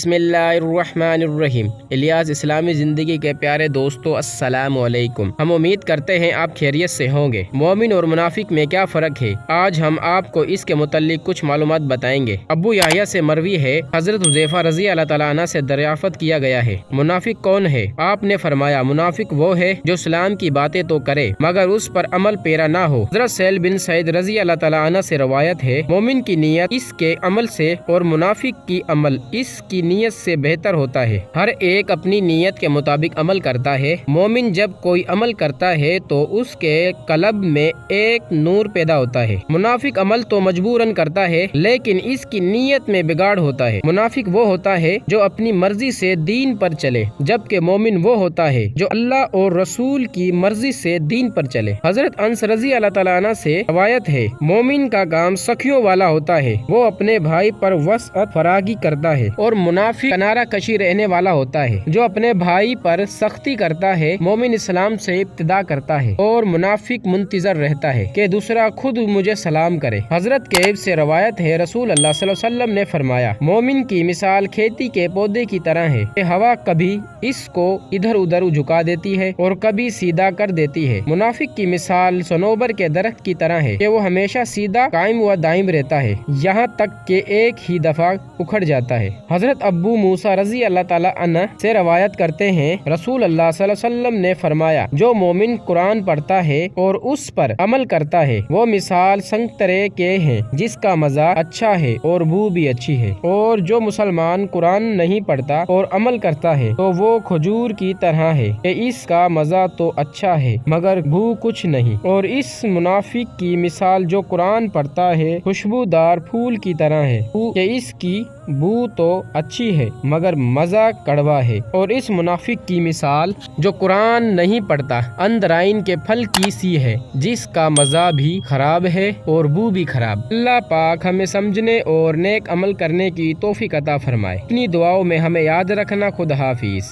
बिस्मिल्लाहिर्रहमानिर्रहीम। इलियास इस्लामी ज़िंदगी के प्यारे दोस्तों, अस्सलाम वालेकुम। हम उम्मीद करते हैं आप खैरियत से होंगे। मोमिन और मुनाफिक में क्या फ़र्क है, आज हम आपको इसके मुतल्लिक कुछ मालूमात बताएंगे। अबू याह्या से मरवी है, हज़रत हुज़ैफ़ा रज़ी अल्लाह तआला अन्हु से दरियाफ़त किया गया है, मुनाफिक कौन है? आपने फरमाया, मुनाफिक वो है जो इस्लाम की बातें तो करे मगर उस पर अमल पेरा ना हो। हज़रत सहल बिन सईद रज़ी अल्लाह तआला अन्हु से रवायत है, मोमिन की नीयत इसके अमल से और मुनाफिक की अमल इसकी नीयत से बेहतर होता है। हर एक अपनी नीयत के मुताबिक अमल करता है। मोमिन जब कोई अमल करता है तो उसके कल्ब में एक नूर पैदा होता है। मुनाफिक अमल तो मजबूरन करता है लेकिन इसकी नीयत में बिगाड़ होता है। मुनाफिक वो होता है जो अपनी मर्जी से दीन पर चले, जबकि मोमिन वो होता है जो अल्लाह और रसूल की मर्जी से दीन पर चले। हजरत अनस रज़ी अल्लाह तआला अन्हु से रवायत है, मोमिन का काम सखियों वाला होता है, वो अपने भाई पर वसअत फरागी करता है, और मुनाफिक किनारा कशी रहने वाला होता है जो अपने भाई पर सख्ती करता है। मोमिन इस्लाम से इब्तिदा करता है और मुनाफिक मुंतजर रहता है कि दूसरा खुद मुझे सलाम करे। हजरत कैब से रवायत है, रसूल अल्लाह सल्लल्लाहु अलैहि वसल्लम ने फरमाया, मोमिन की मिसाल खेती के पौधे की तरह है कि हवा कभी इसको इधर उधर झुका देती है और कभी सीधा कर देती है। मुनाफिक की मिसाल सनोबर के दरख्त की तरह है कि वो हमेशा सीधा कायम व दायम रहता है, यहाँ तक कि एक ही दफा उखड़ जाता है। हजरत अबू मूसा रजी अल्लाह ताला अन्हु से रवायत करते हैं, रसूल अल्लाह सल्लल्लाहु अलैहि वसल्लम ने फरमाया, जो मोमिन कुरान पढ़ता है और उस पर अमल करता है वो मिसाल संतरे के हैं जिसका मजा अच्छा है और बू भी अच्छी है। और जो मुसलमान कुरान नहीं पढ़ता और अमल करता है तो वो खजूर की तरह है कि इसका मजा तो अच्छा है मगर बू कुछ नहीं। और इस मुनाफिक की मिसाल जो कुरान पढ़ता है खुशबूदार फूल की तरह है कि इसकी बू तो अच्छी है मगर मजा कड़वा है। और इस मुनाफिक की मिसाल जो कुरान नहीं पढ़ता अंदराइन के फल की सी है जिसका मजा भी खराब है और बू भी खराब। अल्लाह पाक हमें समझने और नेक अमल करने की तौफीक अता फरमाए। अपनी दुआओं में हमें याद रखना। खुदा हाफिज।